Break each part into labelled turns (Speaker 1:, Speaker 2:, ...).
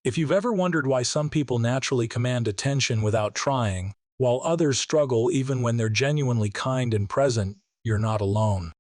Speaker 1: If you've ever wondered why some people naturally command attention without trying, while others struggle even when they're genuinely kind and present, you're not alone.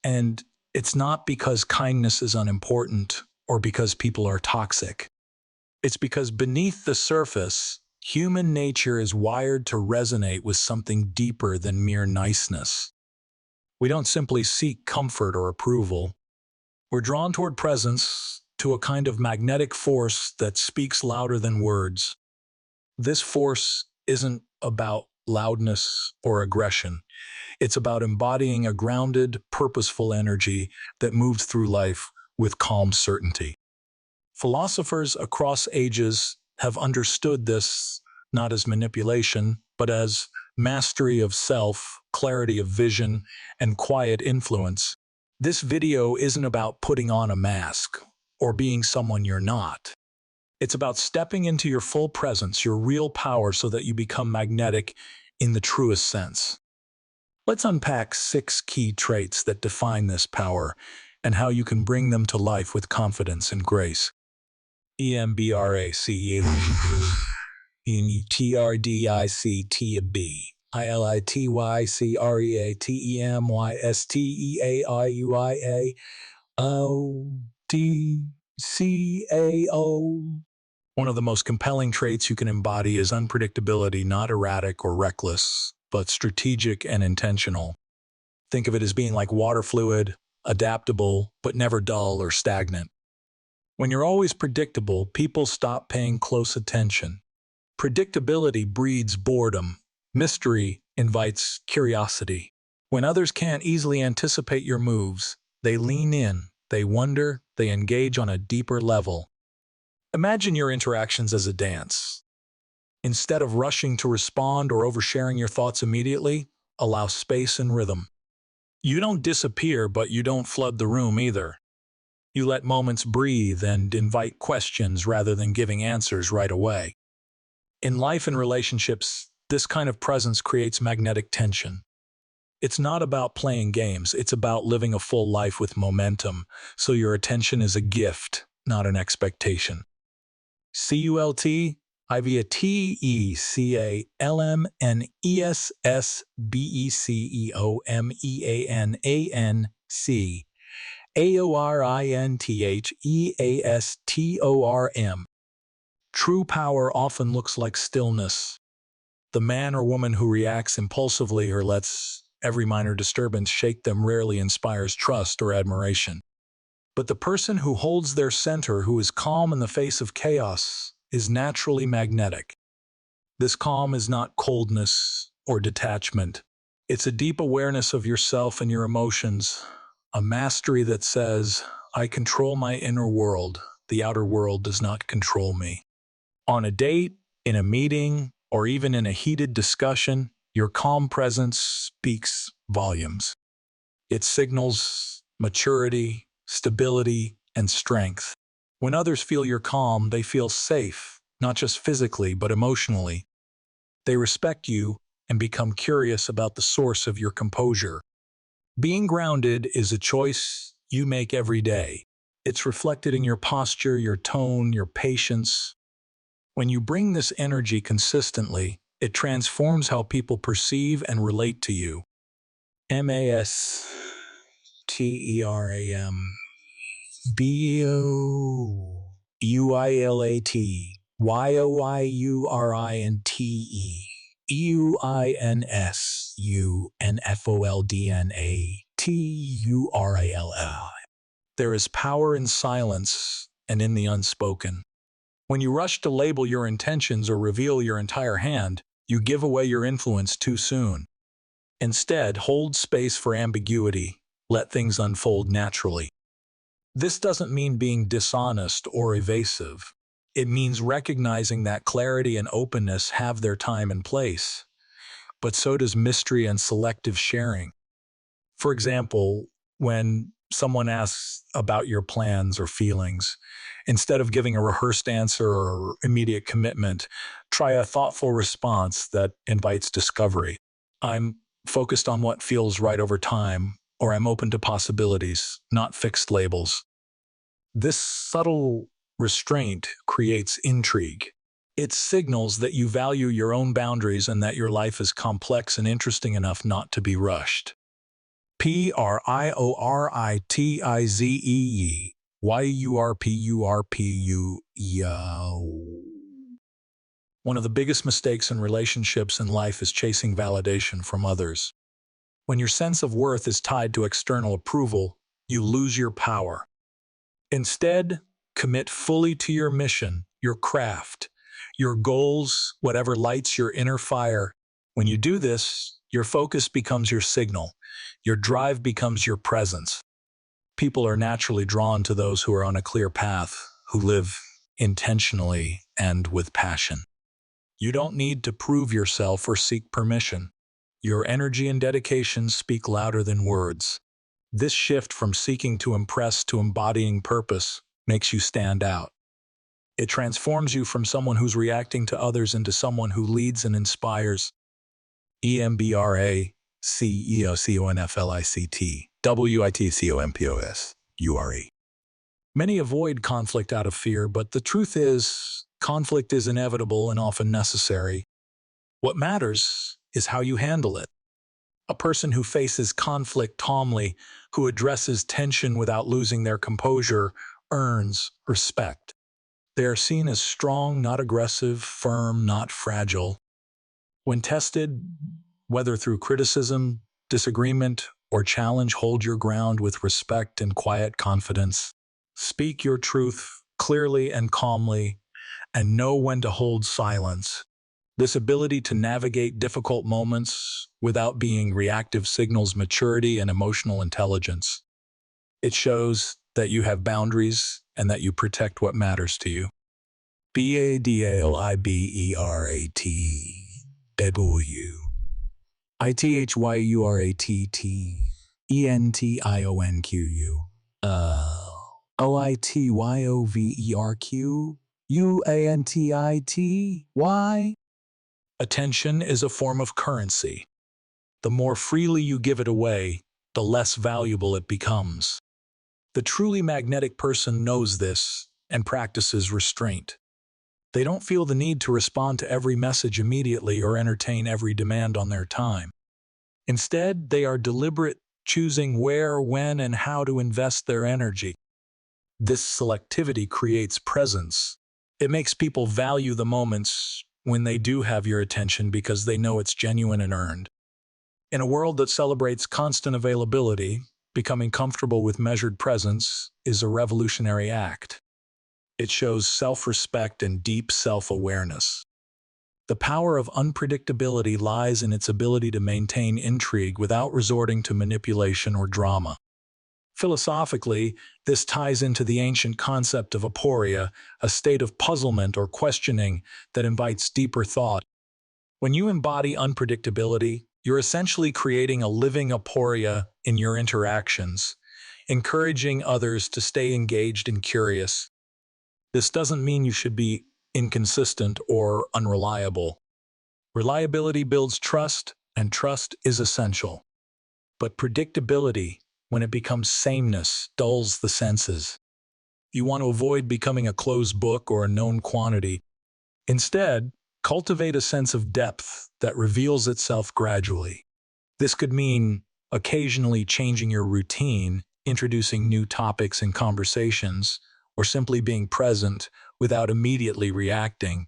Speaker 1: And it's not because kindness is unimportant or because people are toxic. It's because beneath the surface, human nature is wired to resonate with something deeper than mere niceness. We don't simply seek comfort or approval. We're drawn toward presence, to a kind of magnetic force that speaks louder than words. This force isn't about loudness or aggression. It's about embodying a grounded, purposeful energy that moves through life with calm certainty. Philosophers across ages have understood this not as manipulation, but as mastery of self, clarity of vision, and quiet influence. This video isn't about putting on a mask or being someone you're not. It's about stepping into your full presence, your real power, so that you become magnetic in the truest sense. Let's unpack 6 key traits that define this power and how you can bring them to life with confidence and grace. EMBRACE ILITRDICTABILITYCAO. One of the most compelling traits you can embody is unpredictability, not erratic or reckless, but strategic and intentional. Think of it as being like water fluid, adaptable, but never dull or stagnant. When you're always predictable, people stop paying close attention. Predictability breeds boredom. Mystery invites curiosity. When others can't easily anticipate your moves, they lean in, they wonder, they engage on a deeper level. Imagine your interactions as a dance. Instead of rushing to respond or oversharing your thoughts immediately, allow space and rhythm. You don't disappear, but you don't flood the room either. You let moments breathe and invite questions rather than giving answers right away. In life and relationships, this kind of presence creates magnetic tension. It's not about playing games, it's about living a full life with momentum, so your attention is a gift, not an expectation. CULT, CULTVECELMENEANCAORINTHEASTORM. True power often looks like stillness. The man or woman who reacts impulsively or lets every minor disturbance shake them rarely inspires trust or admiration. But the person who holds their center, who is calm in the face of chaos, is naturally magnetic. This calm is not coldness or detachment. It's a deep awareness of yourself and your emotions, a mastery that says, I control my inner world, the outer world does not control me. On a date, in a meeting, or even in a heated discussion, your calm presence speaks volumes. It signals maturity, stability, and strength. When others feel you're calm, they feel safe, not just physically, but emotionally. They respect you and become curious about the source of your composure. Being grounded is a choice you make every day. It's reflected in your posture, your tone, your patience. When you bring this energy consistently, it transforms how people perceive and relate to you. MASCULIOUILATYUINSUNFOLDNATURAL. There is power in silence and in the unspoken. When you rush to label your intentions or reveal your entire hand, you give away your influence too soon. Instead, hold space for ambiguity. Let things unfold naturally. This doesn't mean being dishonest or evasive. It means recognizing that clarity and openness have their time and place. But so does mystery and selective sharing. For example, when someone asks about your plans or feelings, instead of giving a rehearsed answer or immediate commitment, try a thoughtful response that invites discovery. I'm focused on what feels right over time, or I'm open to possibilities, not fixed labels. This subtle Restraint creates intrigue. It signals that you value your own boundaries and that your life is complex and interesting enough not to be rushed. Prioritizee. One of the biggest mistakes in relationships and life is chasing validation from others. When your sense of worth is tied to external approval, you lose your power. Instead, commit fully to your mission, your craft, your goals, whatever lights your inner fire. When you do this, your focus becomes your signal. Your drive becomes your presence. People are naturally drawn to those who are on a clear path, who live intentionally and with passion. You don't need to prove yourself or seek permission. Your energy and dedication speak louder than words. This shift from seeking to impress to embodying purpose makes you stand out. It transforms you from someone who's reacting to others into someone who leads and inspires. EMBRACEONFLICT Many avoid conflict out of fear, but the truth is, conflict is inevitable and often necessary. What matters is how you handle it. A person who faces conflict calmly, who addresses tension without losing their composure, earns respect. They are seen as strong, not aggressive, firm, not fragile. When tested, whether through criticism, disagreement, or challenge, hold your ground with respect and quiet confidence. Speak your truth clearly and calmly, and know when to hold silence. This ability to navigate difficult moments without being reactive signals maturity and emotional intelligence. It shows that you have boundaries and that you protect what matters to you. BADLIBERATTOYOUNTITY. Attention is a form of currency. The more freely you give it away, the less valuable it becomes. The truly magnetic person knows this and practices restraint. They don't feel the need to respond to every message immediately or entertain every demand on their time. Instead, they are deliberate, choosing where, when, and how to invest their energy. This selectivity creates presence. It makes people value the moments when they do have your attention because they know it's genuine and earned. In a world that celebrates constant availability, becoming comfortable with measured presence is a revolutionary act. It shows self-respect and deep self-awareness. The power of unpredictability lies in its ability to maintain intrigue without resorting to manipulation or drama. Philosophically, this ties into the ancient concept of aporia, a state of puzzlement or questioning that invites deeper thought. When you embody unpredictability, you're essentially creating a living aporia in your interactions, encouraging others to stay engaged and curious. This doesn't mean you should be inconsistent or unreliable. Reliability builds trust, and trust is essential. But predictability, when it becomes sameness, dulls the senses. You want to avoid becoming a closed book or a known quantity. Instead, cultivate a sense of depth that reveals itself gradually. This could mean occasionally changing your routine, introducing new topics and conversations, or simply being present without immediately reacting.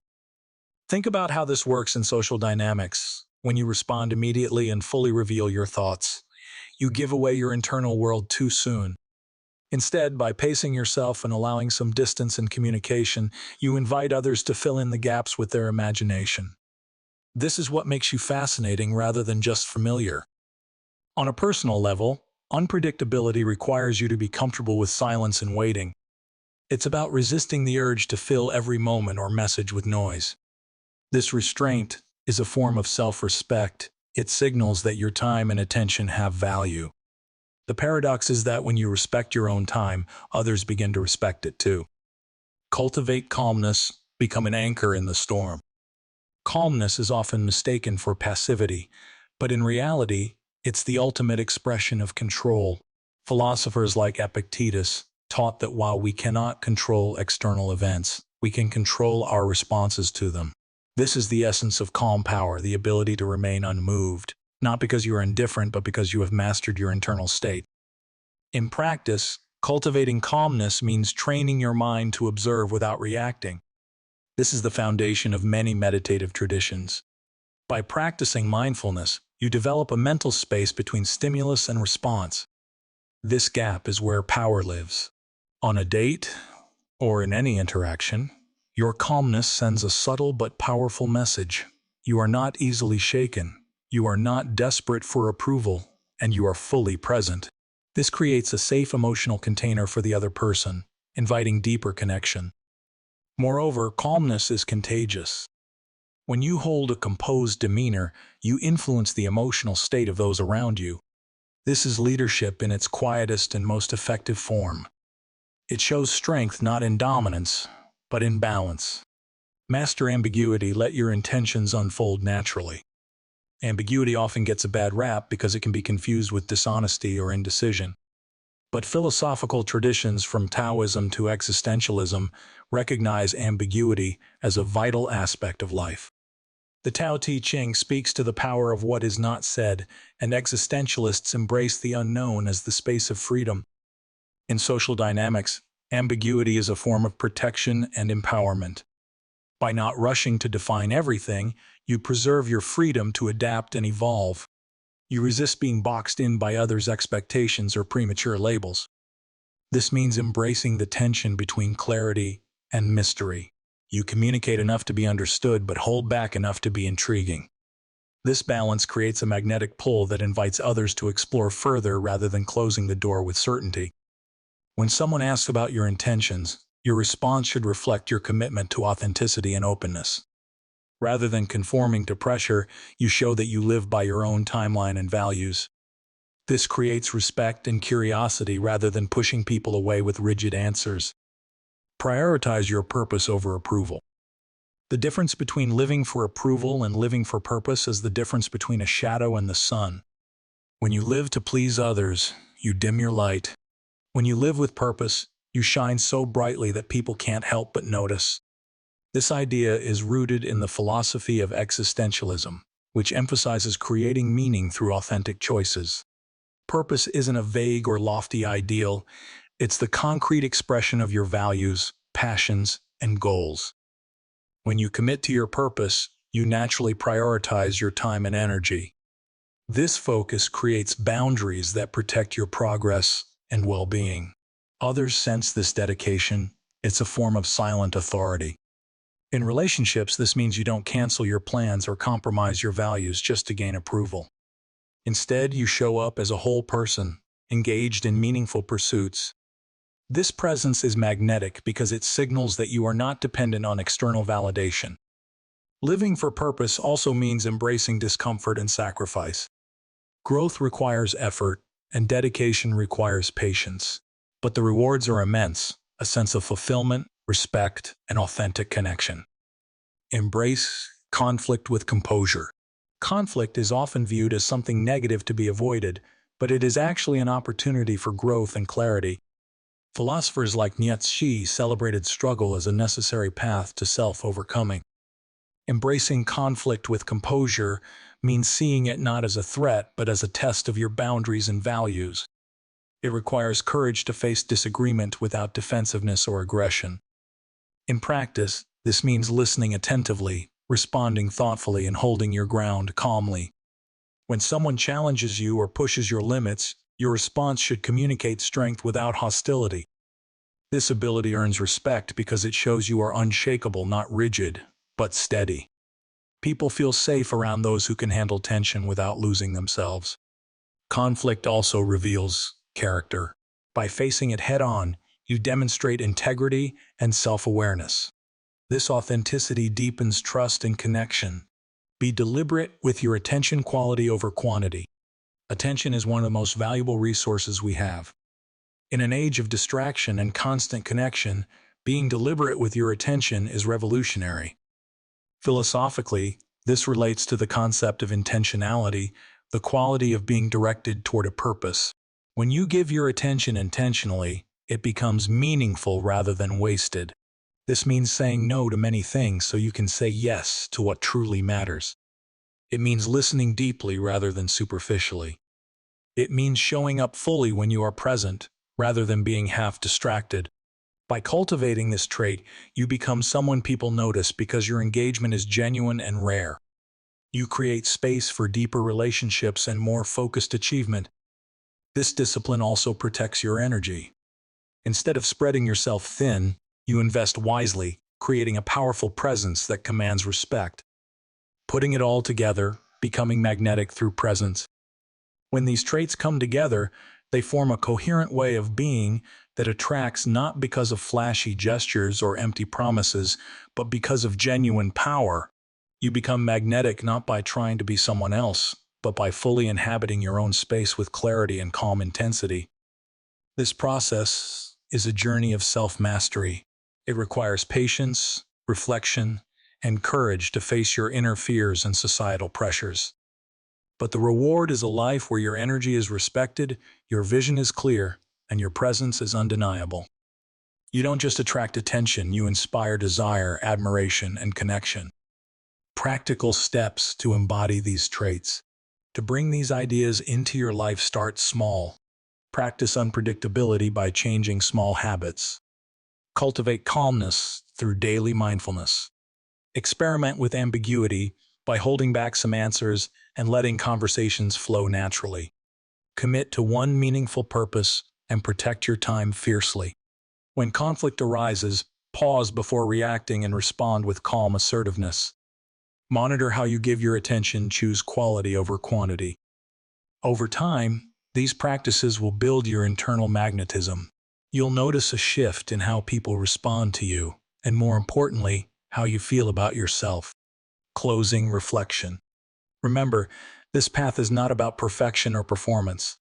Speaker 1: Think about how this works in social dynamics. When you respond immediately and fully reveal your thoughts, you give away your internal world too soon. Instead, by pacing yourself and allowing some distance in communication, you invite others to fill in the gaps with their imagination. This is what makes you fascinating rather than just familiar. On a personal level, unpredictability requires you to be comfortable with silence and waiting. It's about resisting the urge to fill every moment or message with noise. This restraint is a form of self-respect. It signals that your time and attention have value. The paradox is that when you respect your own time, others begin to respect it too. Cultivate calmness, become an anchor in the storm. Calmness is often mistaken for passivity, but in reality, it's the ultimate expression of control. Philosophers like Epictetus, taught that while we cannot control external events, we can control our responses to them. This is the essence of calm power, the ability to remain unmoved, not because you are indifferent, but because you have mastered your internal state. In practice, cultivating calmness means training your mind to observe without reacting. This is the foundation of many meditative traditions. By practicing mindfulness, you develop a mental space between stimulus and response. This gap is where power lives. On a date, or in any interaction, your calmness sends a subtle but powerful message. You are not easily shaken. You are not desperate for approval, and you are fully present. This creates a safe emotional container for the other person, inviting deeper connection. Moreover, calmness is contagious. When you hold a composed demeanor, you influence the emotional state of those around you. This is leadership in its quietest and most effective form. It shows strength not in dominance, but in balance. Master ambiguity. Let your intentions unfold naturally. Ambiguity often gets a bad rap because it can be confused with dishonesty or indecision. But philosophical traditions from Taoism to existentialism recognize ambiguity as a vital aspect of life. The Tao Te Ching speaks to the power of what is not said, and existentialists embrace the unknown as the space of freedom. In social dynamics, ambiguity is a form of protection and empowerment. By not rushing to define everything, you preserve your freedom to adapt and evolve. You resist being boxed in by others' expectations or premature labels. This means embracing the tension between clarity and mystery. You communicate enough to be understood, but hold back enough to be intriguing. This balance creates a magnetic pull that invites others to explore further rather than closing the door with certainty. When someone asks about your intentions, your response should reflect your commitment to authenticity and openness. Rather than conforming to pressure, you show that you live by your own timeline and values. This creates respect and curiosity rather than pushing people away with rigid answers. Prioritize your purpose over approval. The difference between living for approval and living for purpose is the difference between a shadow and the sun. When you live to please others, you dim your light. When you live with purpose, you shine so brightly that people can't help but notice. This idea is rooted in the philosophy of existentialism, which emphasizes creating meaning through authentic choices. Purpose isn't a vague or lofty ideal. It's the concrete expression of your values, passions, and goals. When you commit to your purpose, you naturally prioritize your time and energy. This focus creates boundaries that protect your progress and well-being. Others sense this dedication. It's a form of silent authority. In relationships, this means you don't cancel your plans or compromise your values just to gain approval. Instead, you show up as a whole person, engaged in meaningful pursuits. This presence is magnetic because it signals that you are not dependent on external validation. Living for purpose also means embracing discomfort and sacrifice. Growth requires effort, and dedication requires patience. But the rewards are immense: a sense of fulfillment, respect, and authentic connection. Embrace conflict with composure. Conflict is often viewed as something negative to be avoided, but it is actually an opportunity for growth and clarity. Philosophers like Nietzsche celebrated struggle as a necessary path to self-overcoming. Embracing conflict with composure means seeing it not as a threat, but as a test of your boundaries and values. It requires courage to face disagreement without defensiveness or aggression. In practice, this means listening attentively, responding thoughtfully, and holding your ground calmly. When someone challenges you or pushes your limits, your response should communicate strength without hostility. This ability earns respect because it shows you are unshakable, not rigid, but steady. People feel safe around those who can handle tension without losing themselves. Conflict also reveals character. By facing it head-on, you demonstrate integrity and self-awareness. This authenticity deepens trust and connection. Be deliberate with your attention, quality over quantity. Attention is one of the most valuable resources we have. In an age of distraction and constant connection, being deliberate with your attention is revolutionary. Philosophically, this relates to the concept of intentionality, the quality of being directed toward a purpose. When you give your attention intentionally, It becomes meaningful rather than wasted. This means saying no to many things so you can say yes to what truly matters. It means listening deeply rather than superficially. It means showing up fully when you are present rather than being half distracted. By cultivating this trait, you become someone people notice because your engagement is genuine and rare. You create space for deeper relationships and more focused achievement. This discipline also protects your energy. Instead of spreading yourself thin, you invest wisely, creating a powerful presence that commands respect. Putting it all together, becoming magnetic through presence. When these traits come together, they form a coherent way of being that attracts not because of flashy gestures or empty promises, but because of genuine power. You become magnetic not by trying to be someone else, but by fully inhabiting your own space with clarity and calm intensity. This process is a journey of self-mastery. It requires patience, reflection, and courage to face your inner fears and societal pressures. But the reward is a life where your energy is respected, your vision is clear, and your presence is undeniable. You don't just attract attention, you inspire desire, admiration, and connection. Practical steps to embody these traits. To bring these ideas into your life, start small. Practice unpredictability by changing small habits. Cultivate calmness through daily mindfulness. Experiment with ambiguity by holding back some answers and letting conversations flow naturally. Commit to one meaningful purpose and protect your time fiercely. When conflict arises, pause before reacting and respond with calm assertiveness. Monitor how you give your attention, choose quality over quantity. Over time, these practices will build your internal magnetism. You'll notice a shift in how people respond to you, and more importantly, how you feel about yourself. Closing reflection. Remember, this path is not about perfection or performance.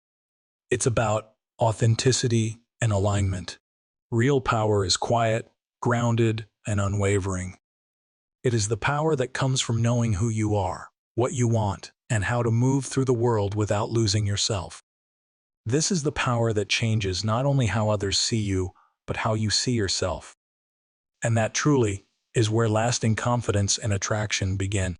Speaker 1: It's about authenticity and alignment. Real power is quiet, grounded, and unwavering. It is the power that comes from knowing who you are, what you want, and how to move through the world without losing yourself. This is the power that changes not only how others see you, but how you see yourself. And that truly is where lasting confidence and attraction begin.